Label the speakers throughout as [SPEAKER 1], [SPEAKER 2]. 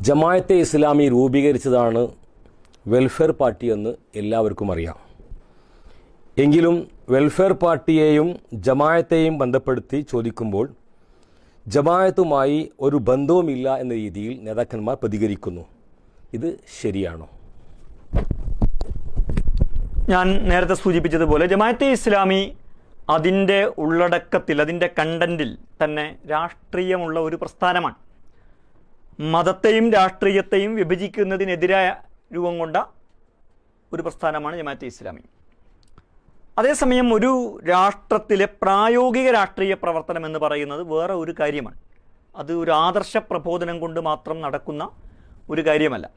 [SPEAKER 1] Jamaat-e Islami രൂപീകരിച്ചതാണ് welfare party എന്ന് എല്ലാവർക്കും അറിയാം. എങ്കിലും വെൽഫെയർ പാർട്ടിയെയും ജമാഅത്തെയും ബന്ധപ്പെടുത്തി ചോദിക്കുമ്പോൾ ജമാഅത്തുമായി ഒരു ബന്ധവുമില്ല എന്ന രീതിയിൽ നേതാക്കന്മാർ പ്രതികരിക്കുന്നു. ഇത് ശരിയാണോ?
[SPEAKER 2] ഞാൻ നേരത്തെ സൂചിപ്പിച്ചതുപോലെ ജമാഅത്തെ ഇസ്ലാമി അതിൻ്റെ ഉള്ളടക്കത്തിൽ, അതിൻ്റെ കണ്ടൻറ്റിൽ തന്നെ രാഷ്ട്രീയമുള്ള ഒരു പ്രസ്ഥാനമാണ്. മതത്തെയും രാഷ്ട്രീയത്തെയും വിഭജിക്കുന്നതിനെതിരായ രൂപം കൊണ്ട ഒരു പ്രസ്ഥാനമാണ് ജമാഅത്തെ ഇസ്ലാമി. അതേസമയം ഒരു രാഷ്ട്രത്തിലെ പ്രായോഗിക രാഷ്ട്രീയ പ്രവർത്തനം എന്ന് പറയുന്നത് വേറെ ഒരു കാര്യമാണ്. അത് ഒരു ആദർശ പ്രബോധനം കൊണ്ട് മാത്രം നടക്കുന്ന ഒരു കാര്യമല്ല.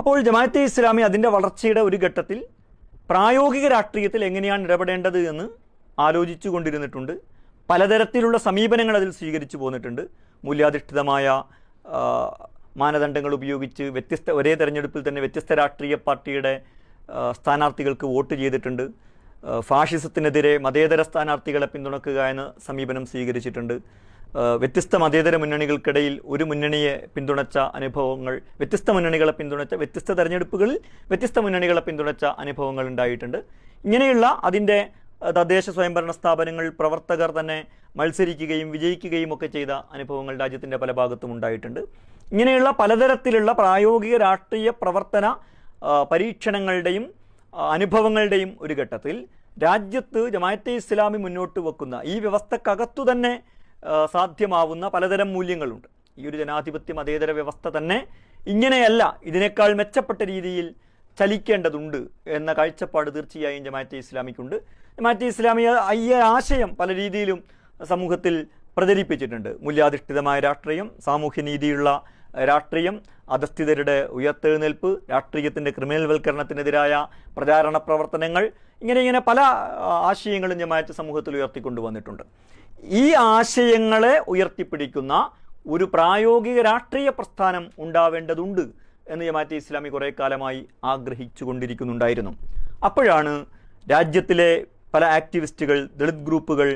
[SPEAKER 2] അപ്പോൾ ജമാഅത്തെ ഇസ്ലാമി അതിൻ്റെ വളർച്ചയുടെ ഒരു ഘട്ടത്തിൽ പ്രായോഗിക രാഷ്ട്രീയത്തിൽ എങ്ങനെയാണ് ഇടപെടേണ്ടത് എന്ന് ആലോചിച്ചു കൊണ്ടിരുന്നിട്ടുണ്ട്. പലതരത്തിലുള്ള സമീപനങ്ങൾ അതിൽ സ്വീകരിച്ചു പോന്നിട്ടുണ്ട്. മൂല്യാധിഷ്ഠിതമായ മാനദണ്ഡങ്ങൾ ഉപയോഗിച്ച് ഒരേ തെരഞ്ഞെടുപ്പിൽ തന്നെ വ്യത്യസ്ത രാഷ്ട്രീയ പാർട്ടിയുടെ സ്ഥാനാർത്ഥികൾക്ക് വോട്ട് ചെയ്തിട്ടുണ്ട്. ഫാഷിസത്തിനെതിരെ മതേതര സ്ഥാനാർത്ഥികളെ പിന്തുണക്കുക എന്ന സമീപനം സ്വീകരിച്ചിട്ടുണ്ട്. വ്യത്യസ്ത മതേതര മുന്നണികൾക്കിടയിൽ ഒരു മുന്നണിയെ പിന്തുണച്ച അനുഭവങ്ങൾ, വ്യത്യസ്ത മുന്നണികളെ പിന്തുണച്ച, വ്യത്യസ്ത തെരഞ്ഞെടുപ്പുകളിൽ വ്യത്യസ്ത മുന്നണികളെ പിന്തുണച്ച അനുഭവങ്ങൾ ഉണ്ടായിട്ടുണ്ട്. ഇങ്ങനെയുള്ള അതിൻ്റെ തദ്ദേശ സ്വയംഭരണ സ്ഥാപനങ്ങൾ പ്രവർത്തകർ തന്നെ മത്സരിക്കുകയും വിജയിക്കുകയും ഒക്കെ ചെയ്ത അനുഭവങ്ങൾ രാജ്യത്തിൻ്റെ പല ഭാഗത്തും ഉണ്ടായിട്ടുണ്ട്. ഇങ്ങനെയുള്ള പലതരത്തിലുള്ള പ്രായോഗിക രാഷ്ട്രീയ പ്രവർത്തന പരീക്ഷണങ്ങളുടെയും അനുഭവങ്ങളുടെയും ഒരു ഘട്ടത്തിൽ രാജ്യത്ത് ജമാഅത്തെ ഇസ്ലാമി മുന്നോട്ട് വെക്കുന്ന ഈ വ്യവസ്ഥക്കകത്തു തന്നെ സാധ്യമാവുന്ന പലതരം മൂല്യങ്ങളുണ്ട്. ഈ ഒരു ജനാധിപത്യ മതേതര വ്യവസ്ഥ തന്നെ ഇങ്ങനെയല്ല, ഇതിനേക്കാൾ മെച്ചപ്പെട്ട രീതിയിൽ ചലിക്കേണ്ടതുണ്ട് എന്ന കാഴ്ചപ്പാട് തീർച്ചയായും ജമാഅത്തെ ഇസ്ലാമിക്കുണ്ട്. ജമാഅത്തെ ഇസ്ലാമി ഈ ആശയം പല രീതിയിലും സമൂഹത്തിൽ പ്രചരിപ്പിച്ചിട്ടുണ്ട്. മൂല്യാധിഷ്ഠിതമായ രാഷ്ട്രീയം, സാമൂഹ്യനീതിയുള്ള രാഷ്ട്രീയം, അധസ്ഥിതരുടെ ഉയർത്തെഴുന്നേൽപ്പ്, രാഷ്ട്രീയത്തിൻ്റെ ക്രിമിനൽവൽക്കരണത്തിനെതിരായ പ്രചാരണ പ്രവർത്തനങ്ങൾ, ഇങ്ങനെ പല ആശയങ്ങളും ജമാഅത്ത് സമൂഹത്തിൽ ഉയർത്തിക്കൊണ്ടുവന്നിട്ടുണ്ട്. ഈ ആശയങ്ങളെ ഉയർത്തിപ്പിടിക്കുന്ന ഒരു പ്രായോഗിക രാഷ്ട്രീയ പ്രസ്ഥാനം ഉണ്ടാവേണ്ടതുണ്ട് എന്ന് ജമാഅത്തെ ഇസ്ലാമി കുറേ കാലമായി ആഗ്രഹിച്ചു കൊണ്ടിരിക്കുന്നുണ്ടായിരുന്നു. അപ്പോഴാണ് രാജ്യത്തിലെ പല ആക്ടിവിസ്റ്റുകൾ, ദളിത് ഗ്രൂപ്പുകൾ,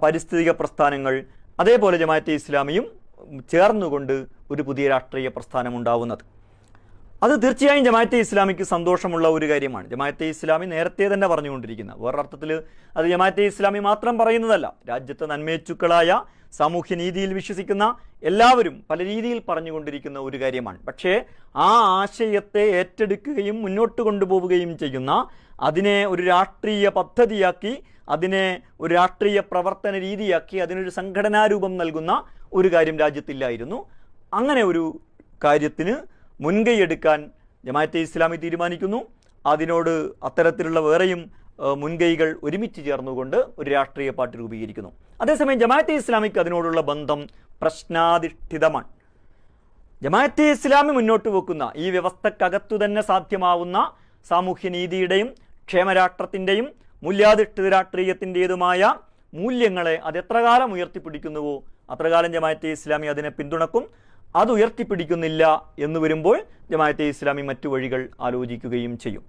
[SPEAKER 2] പാരിസ്ഥിതിക പ്രസ്ഥാനങ്ങൾ, അതേപോലെ ജമാഅത്തെ ഇസ്ലാമിയും ചേർന്നുകൊണ്ട് ഒരു പുതിയ രാഷ്ട്രീയ പ്രസ്ഥാനം ഉണ്ടാവുന്നത്. അത് തീർച്ചയായും ജമാഅത്തെ ഇസ്ലാമിക്ക് സന്തോഷമുള്ള ഒരു കാര്യമാണ്. ജമാഅത്തെ ഇസ്ലാമി നേരത്തെ തന്നെ പറഞ്ഞുകൊണ്ടിരിക്കുന്ന, വേറൊരർത്ഥത്തിൽ അത് ജമാഅത്തെ ഇസ്ലാമി മാത്രം പറയുന്നതല്ല, രാജ്യത്തെ നന്മേച്ചുക്കളായ സാമൂഹ്യനീതിയിൽ വിശ്വസിക്കുന്ന എല്ലാവരും പല രീതിയിൽ പറഞ്ഞുകൊണ്ടിരിക്കുന്ന ഒരു കാര്യമാണ്. പക്ഷേ ആ ആശയത്തെ ഏറ്റെടുക്കുകയും മുന്നോട്ട് കൊണ്ടുപോവുകയും ചെയ്യുന്ന, അതിനെ ഒരു രാഷ്ട്രീയ പദ്ധതിയാക്കി, അതിനെ ഒരു രാഷ്ട്രീയ പ്രവർത്തന രീതിയാക്കി, അതിനൊരു സംഘടനാരൂപം നൽകുന്ന ഒരു കാര്യം രാജ്യത്തില്ലായിരുന്നു. അങ്ങനെ ഒരു കാര്യത്തിന് മുൻകൈയെടുക്കാൻ ജമാഅത്തെ ഇസ്ലാമി തീരുമാനിക്കുന്നു. അതിനോട് അത്തരത്തിലുള്ള വേറെയും മുൻകൈകൾ ഒരുമിച്ച് ചേർന്നുകൊണ്ട് ഒരു രാഷ്ട്രീയ പാർട്ടി രൂപീകരിക്കുന്നു. അതേസമയം ജമാഅത്തെ ഇസ്ലാമിക്ക് അതിനോടുള്ള ബന്ധം പ്രശ്നാധിഷ്ഠിതമാണ്. ജമാഅത്തെ ഇസ്ലാമി മുന്നോട്ട് വെക്കുന്ന ഈ വ്യവസ്ഥക്കകത്തു തന്നെ സാധ്യമാവുന്ന സാമൂഹ്യനീതിയുടെയും ക്ഷേമരാഷ്ട്രത്തിൻ്റെയും മൂല്യാധിഷ്ഠിത രാഷ്ട്രീയത്തിൻ്റെതുമായ മൂല്യങ്ങളെ അതെത്ര കാലം ഉയർത്തിപ്പിടിക്കുന്നുവോ അത്രകാലം ജമാഅത്തെ ഇസ്ലാമി അതിനെ പിന്തുണക്കും. അത് ഉയർത്തിപ്പിടിക്കുന്നില്ല എന്ന് വരുമ്പോൾ ജമാഅത്തെ ഇസ്ലാമി മറ്റു വഴികൾ ആലോചിക്കുകയും ചെയ്യും.